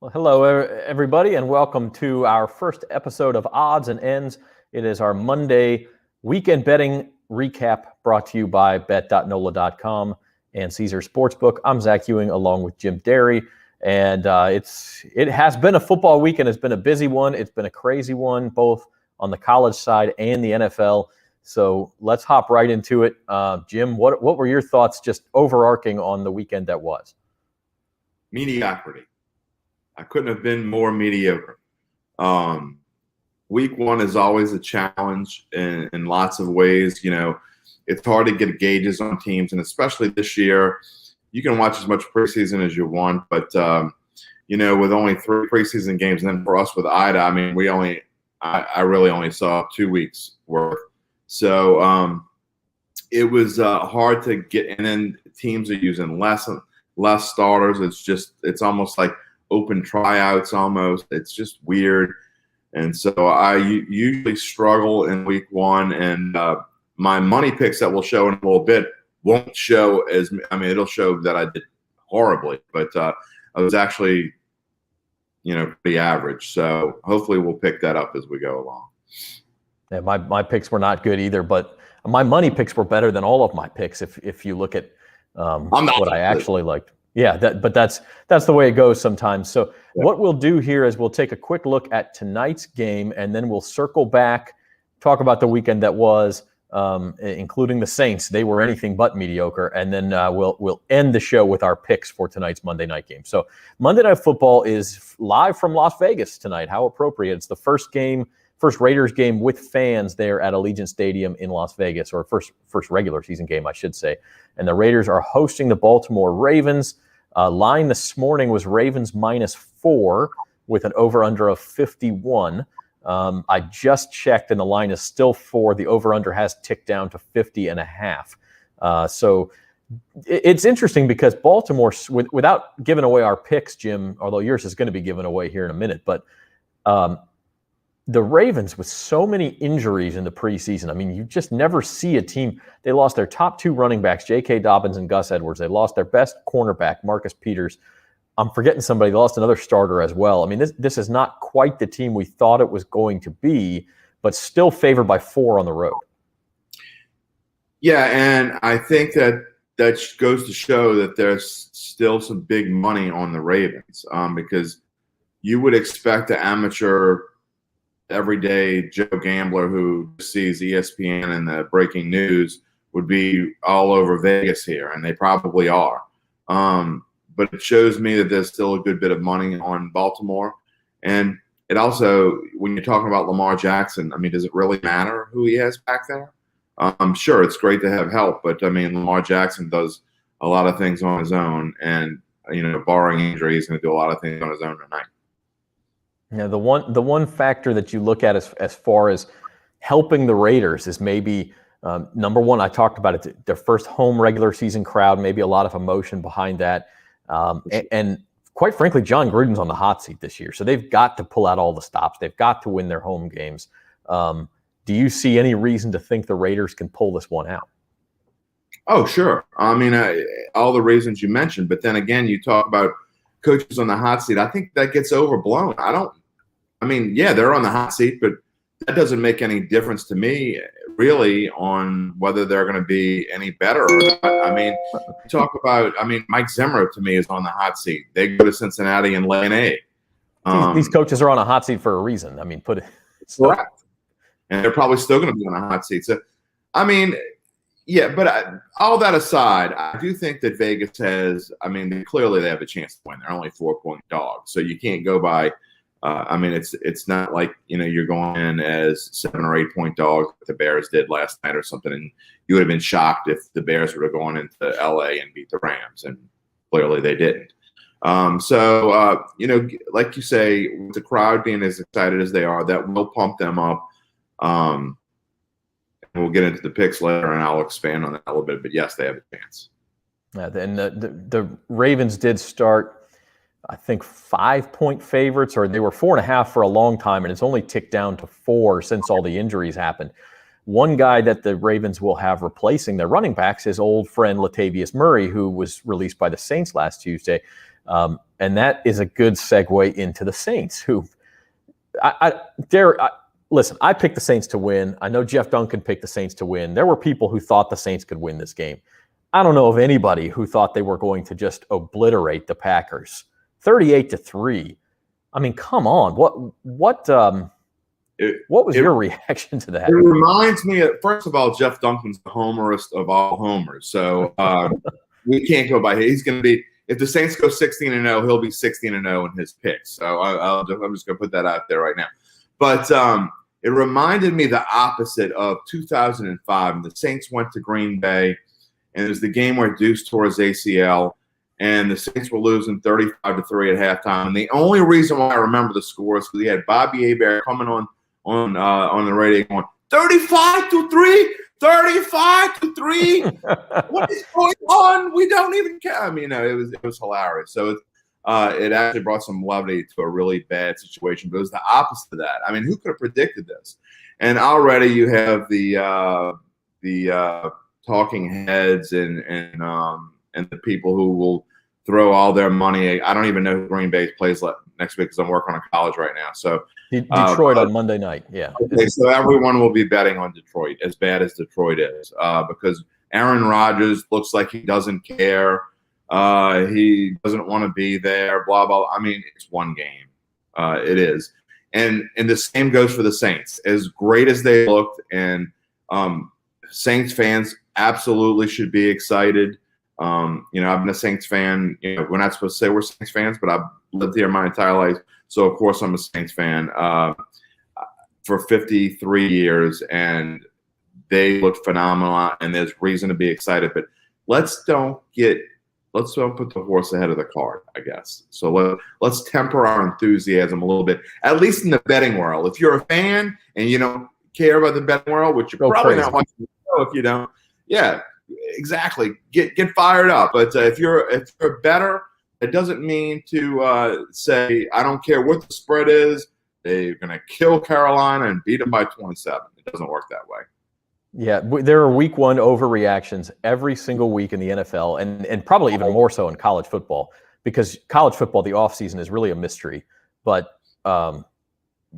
Well, hello, everybody, and welcome to our first episode of Odds and Ends. It is our Monday weekend betting recap brought to you by Bet.NOLA.com and Caesar Sportsbook. I'm Zach Ewing along with Jim Derry, and it has been a football weekend. It's been a busy one. It's been a crazy one, both on the college side and the NFL. So let's hop right into it. Jim, what were your thoughts just overarching on the weekend that was? Mediocrity. I couldn't have been more mediocre. Week one is always a challenge in lots of ways. You know, it's hard to get gauges on teams, and especially this year, you can watch as much preseason as you want, but with only 3 preseason games, and then for us with Ida, I mean, I really only saw 2 weeks worth. So it was hard to get, and then teams are using less starters. It's almost like open tryouts almost. It's just weird. And so I usually struggle in week one, and my money picks that will show in a little bit won't show it'll show that I did horribly, but I was actually, pretty average. So hopefully we'll pick that up as we go along. Yeah, my picks were not good either, but my money picks were better than all of my picks if you look at what I actually liked. Yeah, but that's the way it goes sometimes. So What we'll do here is we'll take a quick look at tonight's game, and then we'll circle back, talk about the weekend that was, including the Saints. They were anything but mediocre, and then we'll end the show with our picks for tonight's Monday night game. So Monday Night Football is live from Las Vegas tonight. How appropriate! It's the first Raiders game with fans there at Allegiant Stadium in Las Vegas, or first regular season game, I should say. And the Raiders are hosting the Baltimore Ravens. Line this morning was Ravens -4 with an over-under of 51. I just checked, and the line is still 4. The over-under has ticked down to 50.5. So it's interesting because Baltimore, without giving away our picks, Jim, although yours is going to be given away here in a minute, but the Ravens, with so many injuries in the preseason, I mean, you just never see a team. They lost their top 2 running backs, J.K. Dobbins and Gus Edwards. They lost their best cornerback, Marcus Peters. I'm forgetting somebody. They lost another starter as well. I mean, this is not quite the team we thought it was going to be, but still favored by 4 on the road. Yeah, and I think that goes to show that there's still some big money on the Ravens, because you would expect the amateur everyday Joe Gambler who sees ESPN and the breaking news would be all over Vegas here, and they probably are. But it shows me that there's still a good bit of money on Baltimore. And it also, when you're talking about Lamar Jackson, I mean, does it really matter who he has back there? I'm sure it's great to have help, but I mean, Lamar Jackson does a lot of things on his own, and barring injury, he's going to do a lot of things on his own tonight. Yeah, the one factor that you look at as far as helping the Raiders is maybe number one. I talked about it. Their first home regular season crowd, maybe a lot of emotion behind that, and quite frankly, John Gruden's on the hot seat this year, so they've got to pull out all the stops. They've got to win their home games. Do you see any reason to think the Raiders can pull this one out? Oh, sure. I mean, all the reasons you mentioned, but then again, you talk about coaches on the hot seat. I think that gets overblown. They're on the hot seat, but that doesn't make any difference to me, really, on whether they're going to be any better or not. I mean, Mike Zimmer, to me, is on the hot seat. They go to Cincinnati and lay an egg. These coaches are on a hot seat for a reason. I mean, correct. And they're probably still going to be on a hot seat. So, I mean, yeah, but all that aside, I do think that Vegas has, clearly they have a chance to win. They're only 4-point dogs. So you can't go by, it's not like, you're going in as 7 or 8 point dogs like the Bears did last night or something. And you would have been shocked if the Bears would have gone into LA and beat the Rams. And clearly they didn't. Like you say, with the crowd being as excited as they are, that will pump them up. We'll get into the picks later, and I'll expand on that a little bit. But yes, they have a chance. Yeah, and the Ravens did start, I think, 5-point favorites, or they were 4.5 for a long time, and it's only ticked down to 4 since all the injuries happened. One guy that the Ravens will have replacing their running backs is old friend Latavius Murray, who was released by the Saints last Tuesday. And that is a good segue into the Saints, who listen, I picked the Saints to win. I know Jeff Duncan picked the Saints to win. There were people who thought the Saints could win this game. I don't know of anybody who thought they were going to just obliterate the Packers. 38-3. I mean, come on. What was your reaction to that? It reminds me of, first of all, Jeff Duncan's the homerist of all homers. So we can't go by him. He's going to be, if the Saints go 16-0, he'll be 16-0 in his picks. So I'm just going to put that out there right now. But it reminded me the opposite of 2005. The Saints went to Green Bay, and it was the game where Deuce tore his ACL, and the Saints were losing 35-3 at halftime. And the only reason why I remember the score is because he had Bobby Hebert coming on the radio going, 35-3, 35-3. What is going on? We don't even care. I mean, it was hilarious. So it actually brought some levity to a really bad situation. But it was the opposite of that. I mean, who could have predicted this? And already you have the talking heads and the people who will throw all their money. I don't even know who Green Bay plays next week because I'm working on college right now. So Detroit on Monday night. Yeah. Okay, so everyone will be betting on Detroit, as bad as Detroit is, because Aaron Rodgers looks like he doesn't care. He doesn't want to be there, blah, blah. I mean, it's one game. It is. And the same goes for the Saints. As great as they looked, and Saints fans absolutely should be excited. I've been a Saints fan. We're not supposed to say we're Saints fans, but I've lived here my entire life. So, of course, I'm a Saints fan for 53 years, and they look phenomenal, and there's reason to be excited. But let's don't put the horse ahead of the cart, I guess. So let's temper our enthusiasm a little bit, at least in the betting world. If you're a fan and you don't care about the betting world, which you're probably not watching the show if you don't, yeah, exactly. Get fired up. But if you're a bettor, it doesn't mean to say, I don't care what the spread is, they're going to kill Carolina and beat them by 27. It doesn't work that way. Yeah, there are week one overreactions every single week in the NFL, and probably even more so in college football, because college football, the offseason is really a mystery. But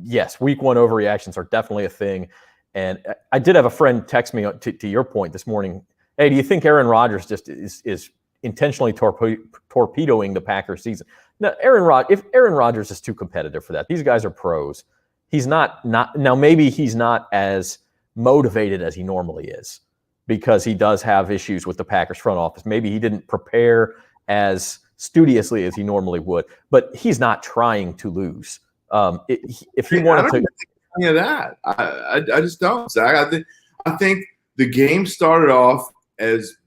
yes, week one overreactions are definitely a thing. And I did have a friend text me to your point this morning. Hey, do you think Aaron Rodgers just is intentionally torpedoing the Packers season? Now, if Aaron Rodgers is too competitive for that, these guys are pros. He's not now. Maybe he's not as motivated as he normally is because he does have issues with the Packers front office. Maybe he didn't prepare as studiously as he normally would, but he's not trying to lose. If he wanted to, any of that, I just don't. Zach, I think the game started off as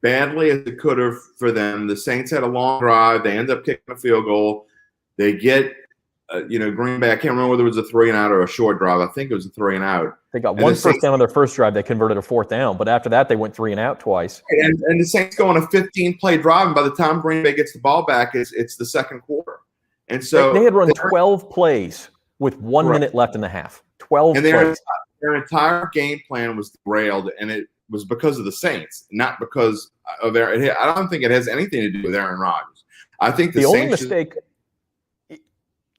badly as it could have for them. The Saints had a long drive. They end up kicking a field goal. They get, Green Bay. I can't remember whether it was a 3-and-out or a short drive. I think it was a 3-and-out. They got one first down on their first drive. They converted a 4th down, but after that, they went 3-and-out twice. And the Saints go on a 15-play drive, and by the time Green Bay gets the ball back, it's the second quarter. And so they had run 12 plays with 1 minute left in the half. 12 plays. Their entire game plan was derailed, and it was because of the Saints, not because of Aaron. I don't think it has anything to do with Aaron Rodgers. I think the only Saints mistake.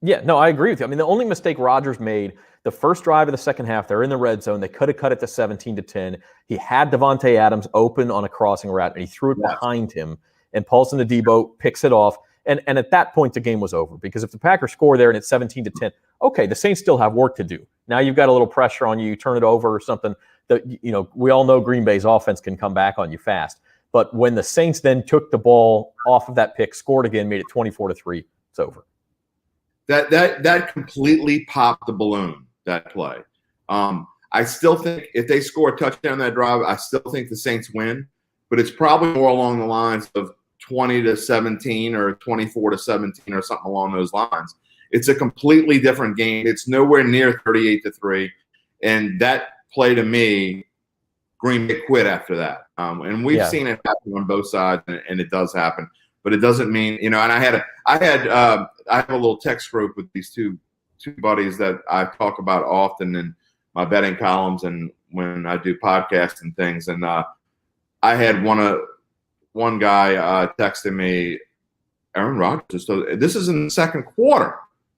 Yeah, no, I agree with you. I mean, the only mistake Rodgers made, the first drive of the second half, they're in the red zone. They could have cut it to 17-10. He had Devontae Adams open on a crossing route, and he threw it behind him. And Paulson Adebo picks it off. And at that point, the game was over. Because if the Packers score there and it's 17-10, okay, the Saints still have work to do. Now you've got a little pressure on you. You turn it over or something. We all know Green Bay's offense can come back on you fast. But when the Saints then took the ball off of that pick, scored again, made it 24-3, it's over. That completely popped the balloon, that play. I still think if they score a touchdown on that drive, I still think the Saints win. But it's probably more along the lines of 20-17 or 24-17 or something along those lines. It's a completely different game. It's nowhere near 38-3. And that play to me, Green Bay quit after that. And we've seen it happen on both sides, and it does happen. But it doesn't mean, and I have a little text group with these two buddies that I talk about often in my betting columns and when I do podcasts and things. And I had one guy texting me, Aaron Rodgers this is in the second quarter,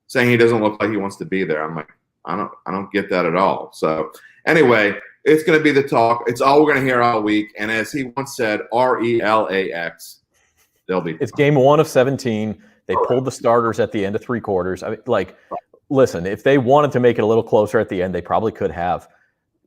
saying he doesn't look like he wants to be there. I'm like, I don't get that at all. So anyway, it's going to be the talk. It's all we're going to hear all week. And as he once said, RELAX, they'll be. It's game 1 of 17. They pulled the starters at the end of 3 quarters. I mean, listen, if they wanted to make it a little closer at the end, they probably could have.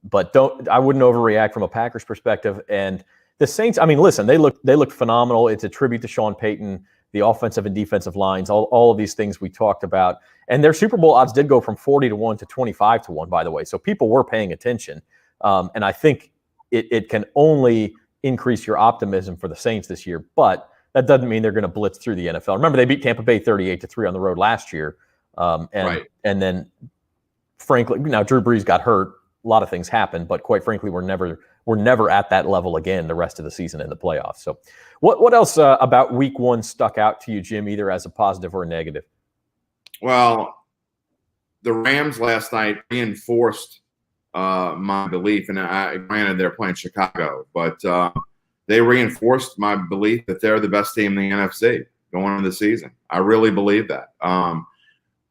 But I wouldn't overreact from a Packers perspective. And the Saints, I mean, listen, they look phenomenal. It's a tribute to Sean Payton, the offensive and defensive lines, all of these things we talked about. And their Super Bowl odds did go from 40-1 to 25-1, by the way. So people were paying attention. And I think it can only increase your optimism for the Saints this year. But that doesn't mean they're going to blitz through the NFL. Remember, they beat Tampa Bay 38-3 on the road last year. And then, frankly, now Drew Brees got hurt. A lot of things happened, but quite frankly, we're never at that level again the rest of the season in the playoffs. So what else about week 1 stuck out to you, Jim, either as a positive or a negative? Well, the Rams last night reinforced my belief, and granted they're playing Chicago, but they reinforced my belief that they're the best team in the NFC going into the season. I really believe that.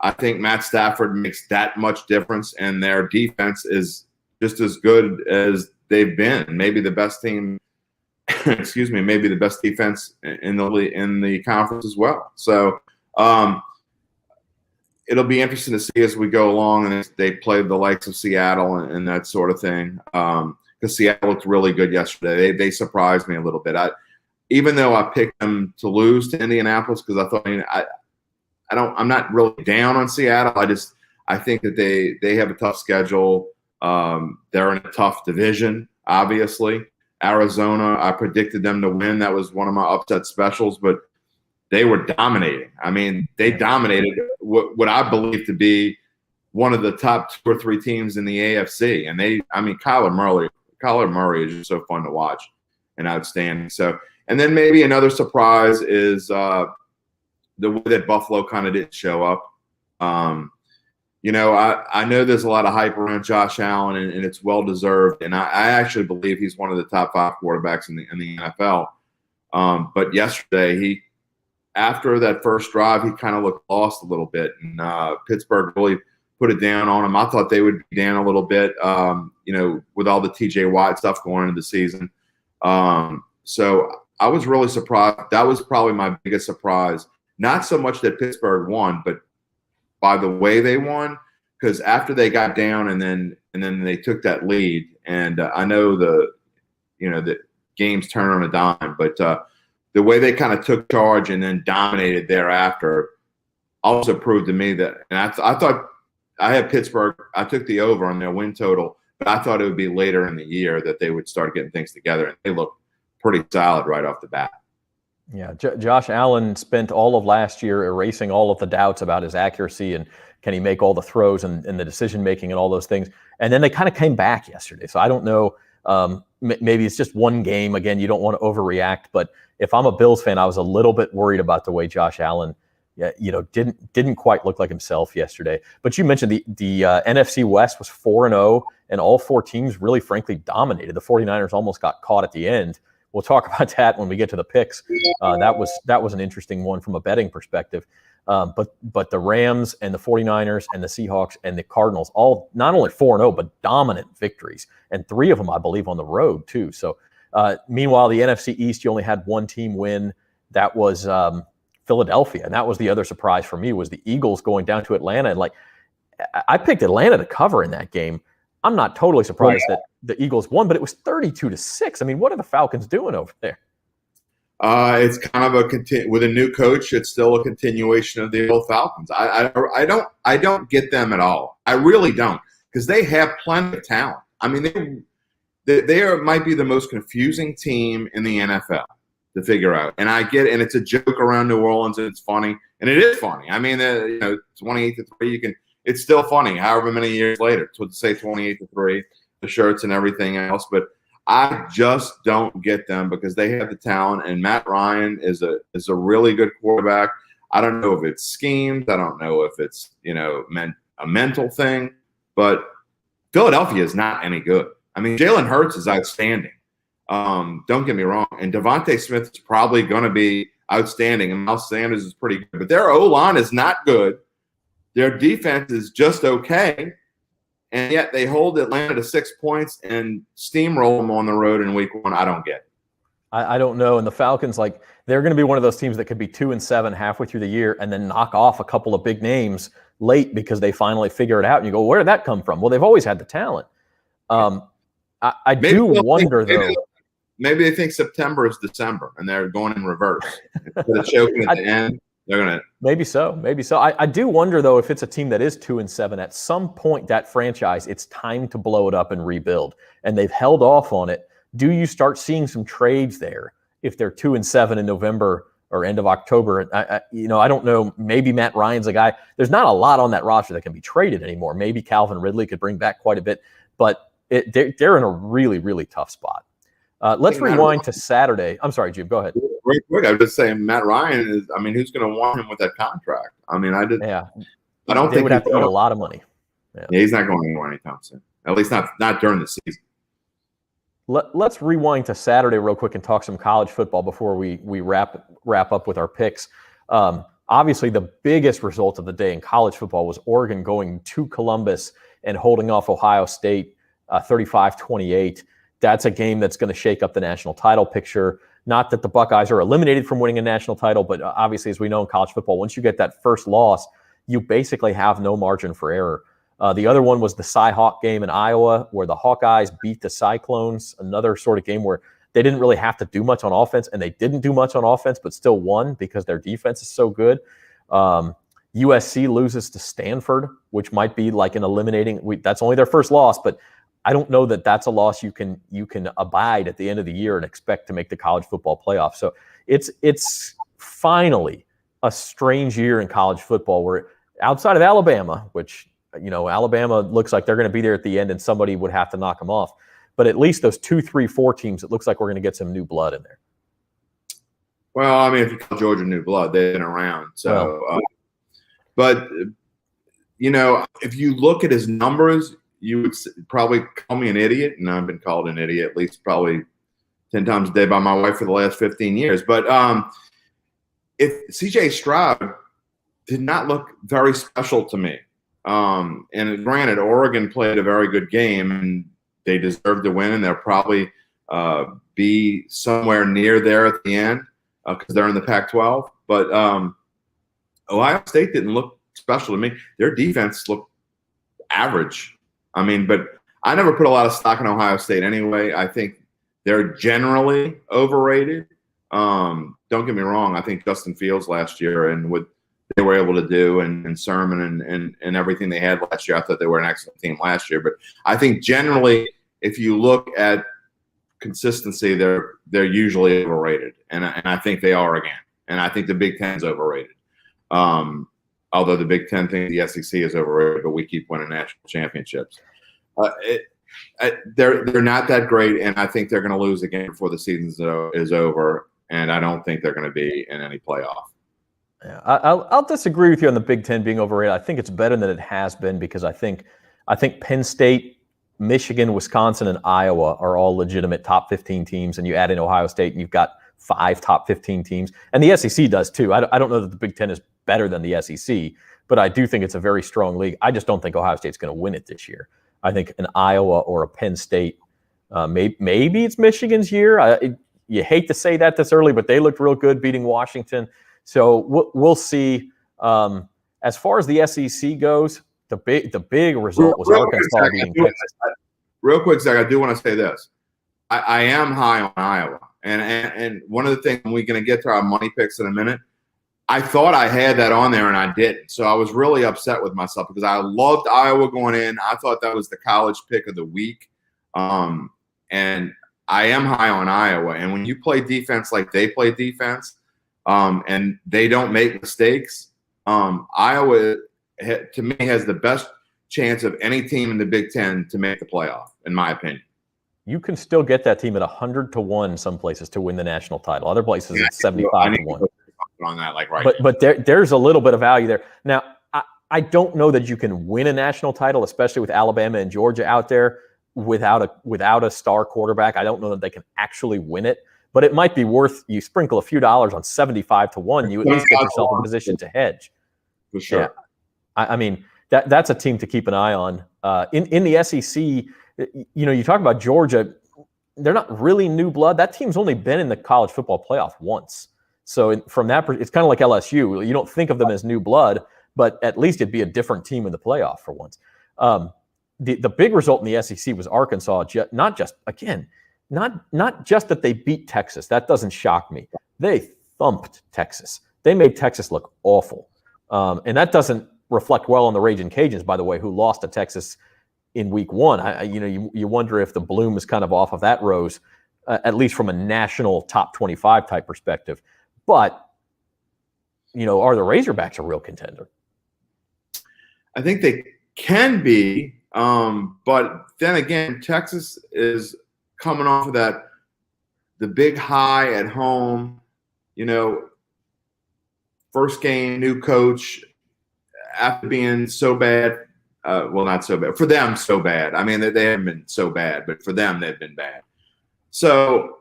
I think Matt Stafford makes that much difference, and their defense is just as good as they've been. Maybe the best team, maybe the best defense in the conference as well. So it'll be interesting to see as we go along, and they play the likes of Seattle and that sort of thing. Because Seattle looked really good yesterday. They surprised me a little bit. Even though I picked them to lose to Indianapolis, because I thought I'm not really down on Seattle. I think that they have a tough schedule. They're in a tough division, obviously. Arizona, I predicted them to win. That was one of my upset specials, but they were dominating. I mean, they dominated what I believe to be one of the top 2 or 3 teams in the AFC. And Kyler Murray is just so fun to watch and outstanding. So, and then maybe another surprise is the way that Buffalo kind of didn't show up. I know there's a lot of hype around Josh Allen, and it's well-deserved. And I actually believe he's one of the top 5 quarterbacks in the NFL. But yesterday, after that first drive, he kind of looked lost a little bit. And Pittsburgh really put it down on him. I thought they would be down a little bit, with all the TJ Watt stuff going into the season. So I was really surprised. That was probably my biggest surprise. Not so much that Pittsburgh won, but by the way they won, because after they got down and then they took that lead, and I know the games turn on a dime, but the way they kind of took charge and then dominated thereafter also proved to me that. And I thought I had Pittsburgh. I took the over on their win total, but I thought it would be later in the year that they would start getting things together, and they looked pretty solid right off the bat. Yeah, Josh Allen spent all of last year erasing all of the doubts about his accuracy and can he make all the throws and the decision-making and all those things. And then they kind of came back yesterday. So I don't know, maybe it's just one game. Again, you don't want to overreact. But if I'm a Bills fan, I was a little bit worried about the way Josh Allen didn't quite look like himself yesterday. But you mentioned the NFC West was 4-0, and all 4 teams really, frankly, dominated. The 49ers almost got caught at the end. We'll talk about that when we get to the picks. That was an interesting one from a betting perspective. But the Rams and the 49ers and the Seahawks and the Cardinals, all not only 4-0, but dominant victories. And 3 of them, I believe, on the road, too. So meanwhile, the NFC East, you only had 1 team win. That was Philadelphia. And that was the other surprise for me, was the Eagles going down to Atlanta. And I picked Atlanta to cover in that game. I'm not totally surprised that the Eagles won, but it was 32-6. I mean, what are the Falcons doing over there? It's kind of with a new coach. It's still a continuation of the old Falcons. I don't get them at all. I really don't, because they have plenty of talent. I mean, they might be the most confusing team in the NFL to figure out. And I get it, and it's a joke around New Orleans, and it's funny, and it is funny. I mean, 28-3, it's still funny, however many years later. To say 28-3, the shirts and everything else, but I just don't get them because they have the talent, and Matt Ryan is a really good quarterback. I don't know if it's schemes. I don't know if it's a mental thing, but Philadelphia is not any good. I mean, Jalen Hurts is outstanding. Don't get me wrong, and Devontae Smith is probably going to be. outstanding, and Miles Sanders is pretty good. But their O-line is not good. Their defense is just okay. And yet they hold Atlanta to 6 points and steamroll them on the road in week 1. I don't get it. I don't know. And the Falcons, like, they're going to be one of those teams that could be 2-7 halfway through the year and then knock off a couple of big names late because they finally figure it out. And you go, where did that come from? Well, they've always had the talent. I do wonder, though. Maybe they think September is December and they're going in reverse. Instead of choking at the end, they're going to. Maybe so. I do wonder, though, if it's a team that is 2-7, at some point that franchise, it's time to blow it up and rebuild. And they've held off on it. Do you start seeing some trades there if they're 2-7 in November or end of October? I don't know. Maybe Matt Ryan's a guy. There's not a lot on that roster that can be traded anymore. Maybe Calvin Ridley could bring back quite a bit, but they're in a really, really tough spot. Let's rewind to Saturday. I'm sorry, Jim. Go ahead. Real quick, I was just saying Matt Ryan is. I mean, who's going to want him with that contract? I mean, I don't they think would have to eat a lot of money. Yeah, he's not going anywhere anytime soon. At least not during the season. Let's rewind to Saturday real quick and talk some college football before we wrap up with our picks. Obviously, the biggest result of the day in college football was Oregon going to Columbus and holding off Ohio State 35-28. That's a game that's going to shake up the national title picture. Not that the Buckeyes are eliminated from winning a national title, but obviously, as we know in college football, once you get that first loss, you basically have no margin for error. The other one was the Cy-Hawk game in Iowa, where the Hawkeyes beat the Cyclones, another sort of game where they didn't really have to do much on offense, and they didn't do much on offense, but still won because their defense is so good. USC loses to Stanford, which might be like an eliminating. That's only their first loss, but I don't know that that's a loss you can abide at the end of the year and expect to make the college football playoff. So it's finally a strange year in college football where outside of Alabama, which Alabama looks like they're going to be there at the end and somebody would have to knock them off. But at least those 2, 3, 4 teams, it looks like we're going to get some new blood in there. Well, I mean, if you call Georgia new blood, they've been around. So, but if you look at his numbers, you would probably call me an idiot, and I've been called an idiot at least probably 10 times a day by my wife for the last 15 years. But if C.J. Stroud did not look very special to me. And granted, Oregon played a very good game, and they deserved to win, and they'll probably be somewhere near there at the end because they're in the Pac-12. But Ohio State didn't look special to me. Their defense looked average. I mean, but I never put a lot of stock in Ohio State anyway. I think they're generally overrated. Don't get me wrong. I think Justin Fields last year and what they were able to do and Sermon and everything they had last year, I thought they were an excellent team last year. But I think generally, if you look at consistency, they're usually overrated. And I think they are again. And I think the Big Ten's overrated. Although the Big Ten thinks the SEC is overrated, but we keep winning national championships. They're not that great, and I think they're going to lose the game before the season is over, and I don't think they're going to be in any playoff. Yeah, I'll disagree with you on the Big Ten being overrated. I think it's better than it has been because I think Penn State, Michigan, Wisconsin, and Iowa are all legitimate top 15 teams, and you add in Ohio State, and you've got 5 top 15 teams. And the SEC does too. I don't know that the Big Ten is better than the SEC, but I do think it's a very strong league. I just don't think Ohio State's going to win it this year. I think an Iowa or a Penn State, maybe it's Michigan's year. You hate to say that this early, but they looked real good beating Washington. So we'll see. As far as the SEC goes, the big result was Arkansas beating Texas. Real quick, Zach, I do want to say this. I am high on Iowa. And one of the things, we're going to get to our money picks in a minute, I thought I had that on there and I didn't. So I was really upset with myself because I loved Iowa going in. I thought that was the college pick of the week. And I am high on Iowa. And when you play defense like they play defense and they don't make mistakes, Iowa, to me, has the best chance of any team in the Big Ten to make the playoff, in my opinion. You can still get that team at 100-1 some places to win the national title. Other places it's 75-1. On that, like right. But there's a little bit of value there. Now, I don't know that you can win a national title, especially with Alabama and Georgia out there without a star quarterback. I don't know that they can actually win it. but it might be worth you sprinkle a few dollars on 75 to 1. You at least get yourself in position to hedge. For sure. Yeah. I mean, that's a team to keep an eye on. In the SEC, you talk about Georgia. They're not really new blood. That team's only been in the college football playoff once. So from that, it's kind of like LSU. You don't think of them as new blood, but at least it'd be a different team in the playoff for once. The big result in the SEC was Arkansas. Not just that they beat Texas. That doesn't shock me. They thumped Texas. They made Texas look awful, and that doesn't reflect well on the Raging Cajuns, by the way, who lost to Texas in week 1. You wonder if the bloom is kind of off of that rose, at least from a national top 25 type perspective. But, are the Razorbacks a real contender? I think they can be. But then again, Texas is coming off of the big high at home, first game, new coach, after being so bad. Well, not so bad. For them, so bad. I mean, they haven't been so bad, but for them, they've been bad. So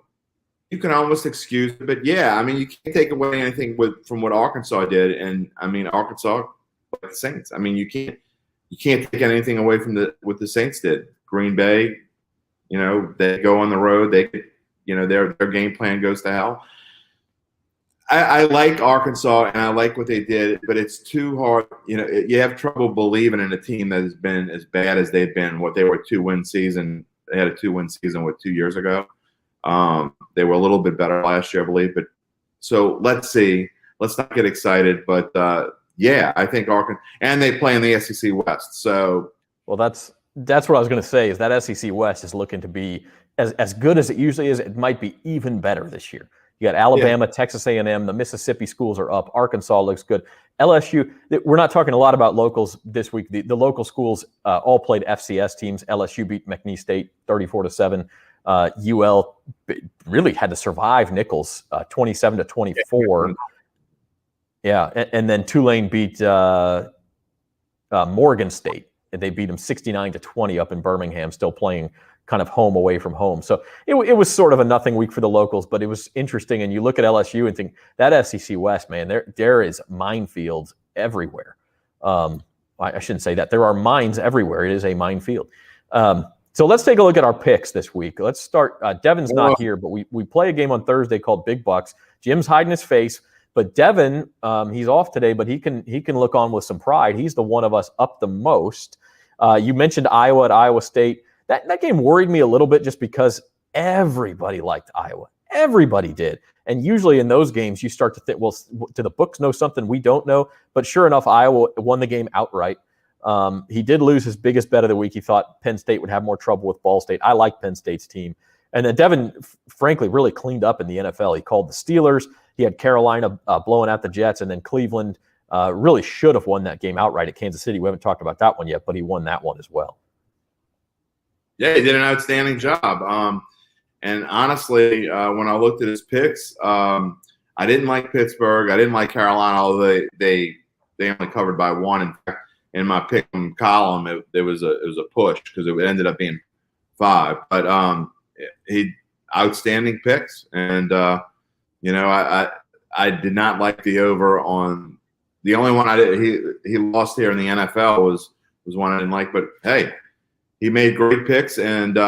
you can almost excuse it. But, yeah, I mean, you can't take away anything from what Arkansas did. And, I mean, Arkansas, like the Saints. I mean, you can't take anything away from what the Saints did. Green Bay, they go on the road. They could, their game plan goes to hell. I like Arkansas, and I like what they did, but it's too hard. You have trouble believing in a team that has been as bad as they've been. They were a 2-win season. They had a 2-win season, 2 years ago? They were a little bit better last year, I believe. But so let's see. Let's not get excited. But, yeah, I think Arkansas – and they play in the SEC West. So, well, that's what I was going to say is that SEC West is looking to be as good as it usually is. It might be even better this year. You got Alabama, Texas A&M, the Mississippi schools are up. Arkansas looks good. LSU, we're not talking a lot about locals this week. The local schools all played FCS teams. LSU beat McNeese State 34-7. UL really had to survive Nichols 27-24. Yeah, and then Tulane beat Morgan State. And they beat them 69-20 up in Birmingham, still playing kind of home away from home. So it was sort of a nothing week for the locals, but it was interesting. And you look at LSU and think that SEC West, man, there is minefields everywhere. I shouldn't say that. There are mines everywhere. It is a minefield. So let's take a look at our picks this week. Let's start. Devin's not here, but we play a game on Thursday called Big Bucks. Jim's hiding his face, but Devin, he's off today, but he can look on with some pride. He's the one of us up the most. You mentioned Iowa at Iowa State. That game worried me a little bit just because everybody liked Iowa. Everybody did. And usually in those games, you start to think, well, do the books know something we don't know? But sure enough, Iowa won the game outright. He did lose his biggest bet of the week. He thought Penn State would have more trouble with Ball State. I like Penn State's team. And then Devin, frankly, really cleaned up in the NFL. He called the Steelers. He had Carolina blowing out the Jets. And then Cleveland really should have won that game outright at Kansas City. We haven't talked about that one yet, but he won that one as well. Yeah, he did an outstanding job. And honestly, when I looked at his picks, I didn't like Pittsburgh. I didn't like Carolina, although they only covered by 1. In fact, in my pick column, it was a push because it ended up being 5. But he outstanding picks, and I did not like the over on the only one I did. He lost here in the NFL was one I didn't like, but hey. He made great picks, and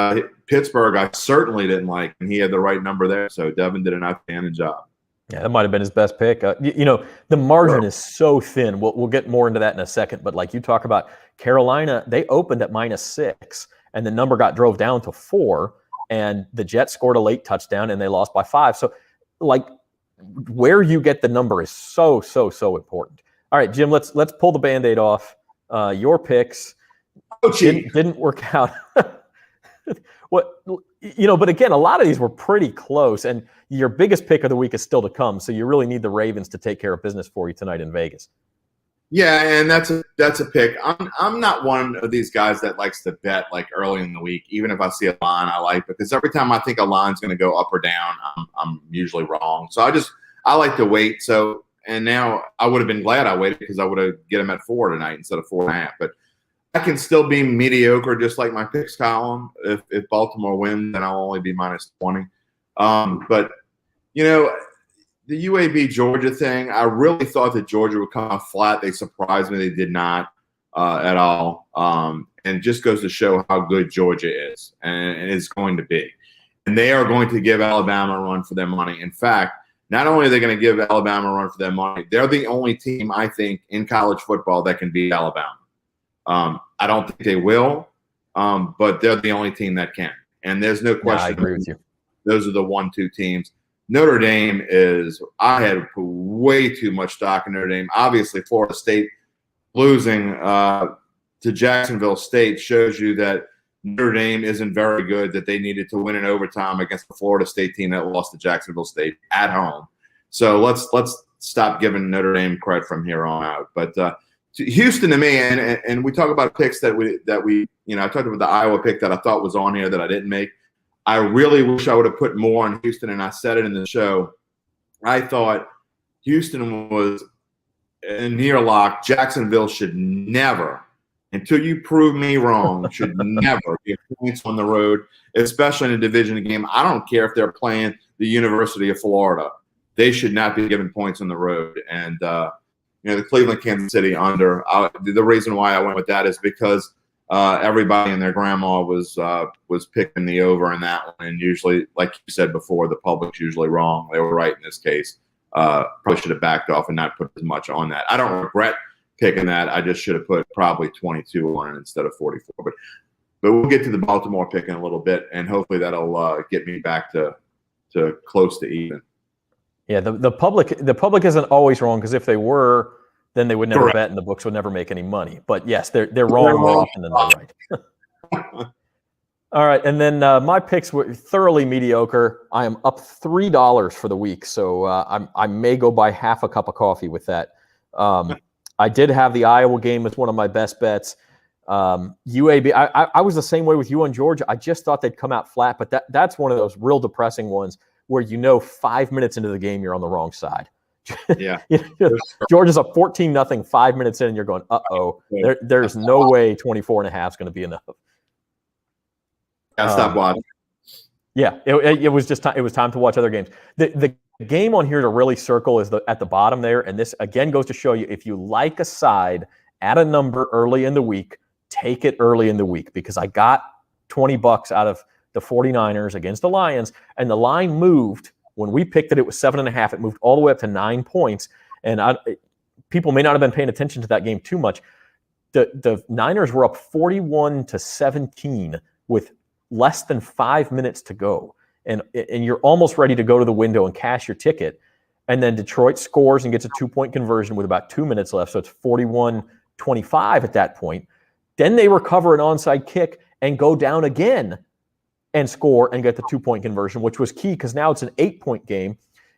Pittsburgh I certainly didn't like, and he had the right number there. So Devin did an outstanding job. Yeah, that might have been his best pick. The margin is so thin. We'll get more into that in a second. But like you talk about Carolina, they opened at -6, and the number got down to 4, and the Jets scored a late touchdown, and they lost by 5. So, like, where you get the number is so important. All right, Jim, let's pull the Band-Aid off. Your picks. Didn't work out. But again, a lot of these were pretty close, and your biggest pick of the week is still to come. So you really need the Ravens to take care of business for you tonight in Vegas. Yeah, and that's a pick. I'm not one of these guys that likes to bet like early in the week, even if I see a line I like, because every time I think a line's going to go up or down, I'm usually wrong. So I like to wait. So and now I would have been glad I waited because I would have get him at 4 tonight instead of 4.5. But I can still be mediocre, just like my picks column. If Baltimore wins, then I'll only be -20. But The UAB Georgia thing, I really thought that Georgia would come out flat. They surprised me. They did not at all. And it just goes to show how good Georgia is and is going to be. And they are going to give Alabama a run for their money. In fact, not only are they going to give Alabama a run for their money, they're the only team, I think, in college football that can beat Alabama. I don't think they will, but they're the only team that can. And there's no question. Yeah, I agree with you. Those are the 1-2 teams. Notre Dame is – I had put way too much stock in Notre Dame. Obviously, Florida State losing to Jacksonville State shows you that Notre Dame isn't very good, that they needed to win in overtime against the Florida State team that lost to Jacksonville State at home. So let's stop giving Notre Dame credit from here on out. But Houston to me, and we talk about picks that we I talked about the Iowa pick that I thought was on here that I didn't make. I really wish I would have put more on Houston, and I said it in the show. I thought Houston was a near lock. Jacksonville should never, until you prove me wrong, should never get points on the road, especially in a division game. I don't care if they're playing the University of Florida. They should not be given points on the road. And, the Cleveland, Kansas City under. The reason why I went with that is because everybody and their grandma was picking the over in that one. And usually, like you said before, the public's usually wrong. They were right in this case. Probably should have backed off and not put as much on that. I don't regret picking that. I just should have put probably 22 on it instead of 44. But we'll get to the Baltimore pick in a little bit, and hopefully that'll get me back to close to even. Yeah, the public isn't always wrong, because if they were, then they would never bet and the books would never make any money. But yes, they're wrong more often than they're right. All right, and then my picks were thoroughly mediocre. I am up $3 for the week, so I may go buy half a cup of coffee with that. I did have the Iowa game as one of my best bets. UAB, I was the same way with you on Georgia. I just thought they'd come out flat, but that's one of those real depressing ones where 5 minutes into the game you're on the wrong side. Yeah. Georgia's up 14-0, 5 minutes in, and you're going, uh-oh, there's no way 24.5 is going to be enough. Gotta stop watching. Yeah, it was just time. It was time to watch other games. The game on here to really circle is at the bottom there, and this again goes to show you, if you like a side at a number early in the week, take it early in the week, because I got $20 out of the 49ers against the Lions, and the line moved. When we picked it, it was 7.5. It moved all the way up to 9 points, and people may not have been paying attention to that game too much. The Niners were up 41-17 with less than 5 minutes to go, and you're almost ready to go to the window and cash your ticket, and then Detroit scores and gets a 2-point conversion with about 2 minutes left, so it's 41-25 at that point. Then they recover an onside kick and go down again and score and get the 2-point conversion, which was key because now it's an 8-point game.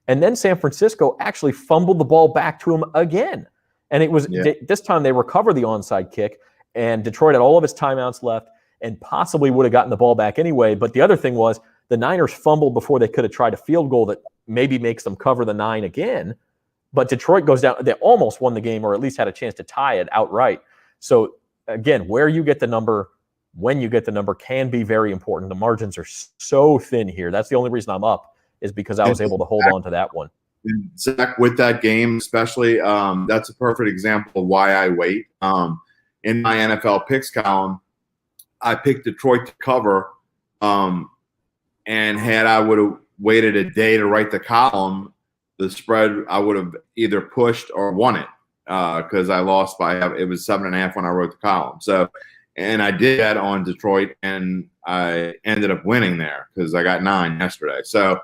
And then San Francisco actually fumbled the ball back to him again. And it was this time they recover the onside kick, and Detroit had all of its timeouts left and possibly would have gotten the ball back anyway. But the other thing was the Niners fumbled before they could have tried a field goal that maybe makes them cover the 9 again. But Detroit goes down. They almost won the game, or at least had a chance to tie it outright. So again, where you get the number, when you get the number, can be very important. The margins are so thin here. That's the only reason I'm up, is because I was able to hold on to that one. Zach, with that game especially, that's a perfect example of why I wait. In my NFL picks column, I picked Detroit to cover, and had I would have waited a day to write the column, the spread I would have either pushed or won it, because I lost by – it was 7.5 when I wrote the column. So – and I did that on Detroit, and I ended up winning there because I got 9 yesterday. So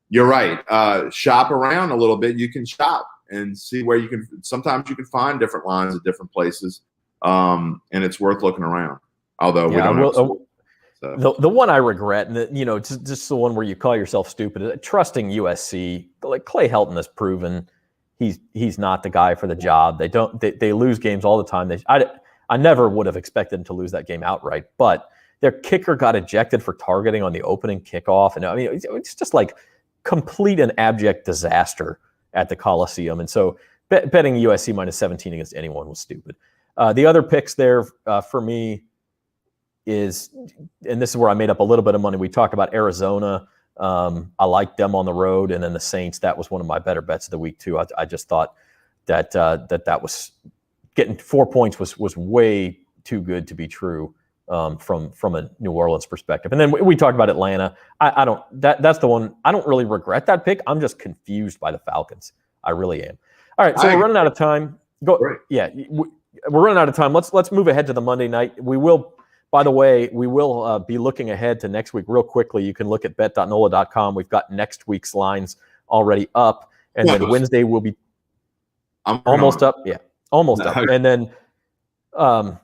you're right. Shop around a little bit. You can shop and see where you can – sometimes you can find different lines at different places, and it's worth looking around. Although we don't have the one I regret, and just the one where you call yourself stupid, trusting USC. Like Clay Helton has proven he's not the guy for the job. They lose games all the time. I never would have expected them to lose that game outright, but their kicker got ejected for targeting on the opening kickoff. And I mean, it's just like complete and abject disaster at the Coliseum. And so betting USC minus 17 against anyone was stupid. The other picks there for me is, and this is where I made up a little bit of money. We talked about Arizona I like them on the road, and then the Saints. That was one of my better bets of the week too. I just thought that that was getting 4 points was way too good to be true from a New Orleans perspective. And then we talked about Atlanta. That's the one. I don't really regret that pick. I'm just confused by the Falcons. I really am. All right, so we're running out of time. We're running out of time. Let's move ahead to the Monday night. We will. By the way, we will be looking ahead to next week real quickly. You can look at bet.nola.com. We've got next week's lines already up, and then Wednesday will be almost up. Yeah, almost up. And then on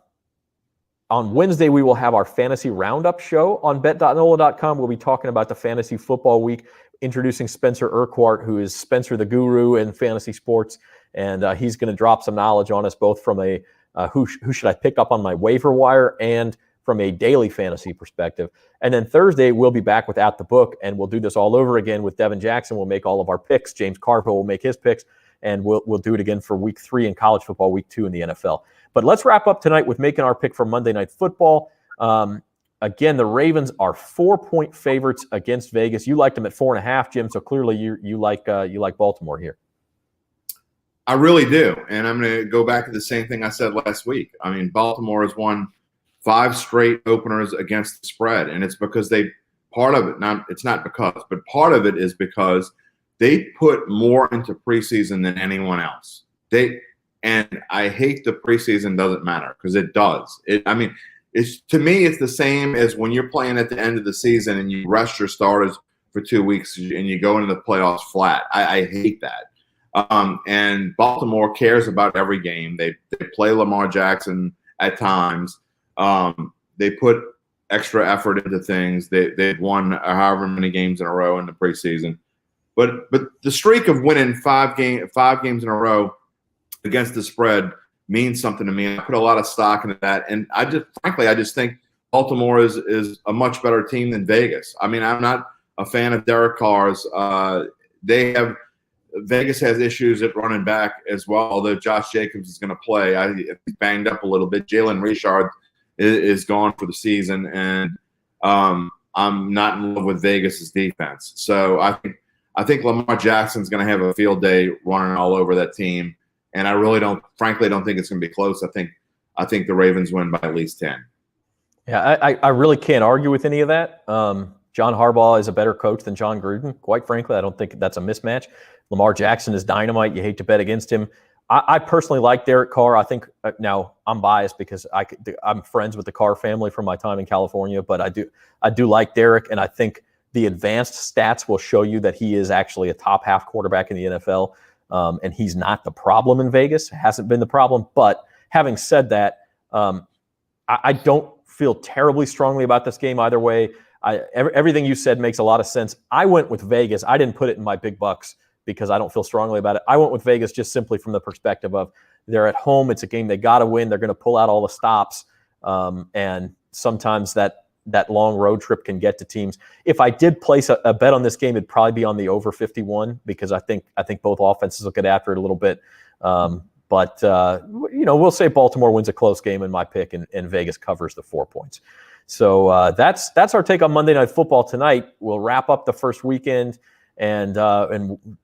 Wednesday, we will have our fantasy roundup show on bet.nola.com. We'll be talking about the fantasy football week, introducing Spencer Urquhart, who is Spencer the Guru in fantasy sports. And he's going to drop some knowledge on us, both from a who should I pick up on my waiver wire and from a daily fantasy perspective. And then Thursday, we'll be back with At the Book, and we'll do this all over again with Devin Jackson. We'll make all of our picks. James Carville will make his picks, and we'll do it again for week 3 in college football, week 2 in the NFL. But let's wrap up tonight with making our pick for Monday Night Football. Again, the Ravens are 4-point favorites against Vegas. You liked them at 4.5, Jim, so clearly you like Baltimore here. I really do, and I'm going to go back to the same thing I said last week. I mean, Baltimore has won 5 straight openers against the spread, and it's because part of it is because they put more into preseason than anyone else. And I hate the preseason doesn't matter, because it does. To me, it's the same as when you're playing at the end of the season and you rest your starters for 2 weeks and you go into the playoffs flat. I hate that. And Baltimore cares about every game. They play Lamar Jackson at times. They put extra effort into things. They've won however many games in a row in the preseason. But the streak of winning 5 games in a row against the spread means something to me. I put a lot of stock into that. And I just think Baltimore is a much better team than Vegas. I mean, I'm not a fan of Derek Carr's. Vegas has issues at running back as well, although Josh Jacobs is going to play. He's banged up a little bit. Jalen Richard is gone for the season, and I'm not in love with Vegas's defense. So I think Lamar Jackson's going to have a field day running all over that team, and I really don't think it's going to be close. I think the Ravens win by at least 10. Yeah, I really can't argue with any of that. John Harbaugh is a better coach than John Gruden. Quite frankly, I don't think that's a mismatch. Lamar Jackson is dynamite. You hate to bet against him. I personally like Derek Carr. I think now I'm biased because I'm friends with the Carr family from my time in California, but I do like Derek, and I think the advanced stats will show you that he is actually a top half quarterback in the NFL, and he's not the problem in Vegas. Hasn't been the problem. But having said that, I don't feel terribly strongly about this game either way. Everything you said makes a lot of sense. I went with Vegas. I didn't put it in my big bucks because I don't feel strongly about it. I went with Vegas just simply from the perspective of they're at home. It's a game they got to win. They're going to pull out all the stops. And sometimes that long road trip can get to teams. If I did place a bet on this game, it'd probably be on the over 51 because I think both offenses will get after it a little bit. But we'll say Baltimore wins a close game in my pick, and Vegas covers the 4 points. So that's our take on Monday Night Football tonight. We'll wrap up the first weekend, and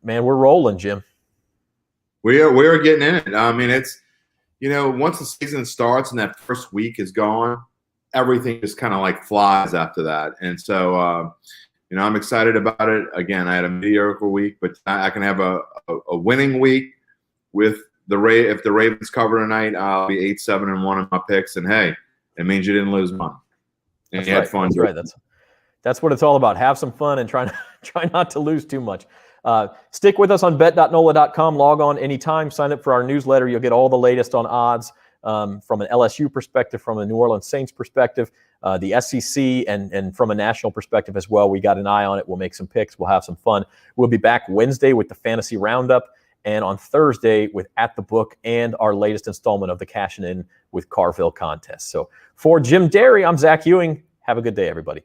man, we're rolling, Jim. We are getting in it. I mean, it's once the season starts and that first week is gone, everything just kind of like flies after that. And so I'm excited about it. Again, I had a mediocre week, but I can have a winning week with if the Ravens cover tonight. I'll be 8-7-1 in my picks, and hey, it means you didn't lose money. And you had fun. That's right. That's what it's all about. Have some fun and try not to lose too much. Stick with us on bet.nola.com. Log on anytime. Sign up for our newsletter. You'll get all the latest on odds from an LSU perspective, from a New Orleans Saints perspective, the SEC, and from a national perspective as well. We got an eye on it. We'll make some picks. We'll have some fun. We'll be back Wednesday with the Fantasy Roundup, and on Thursday with At the Book and our latest installment of the Cashin' In with Carville contest. So for Jim Derry, I'm Zach Ewing. Have a good day, everybody.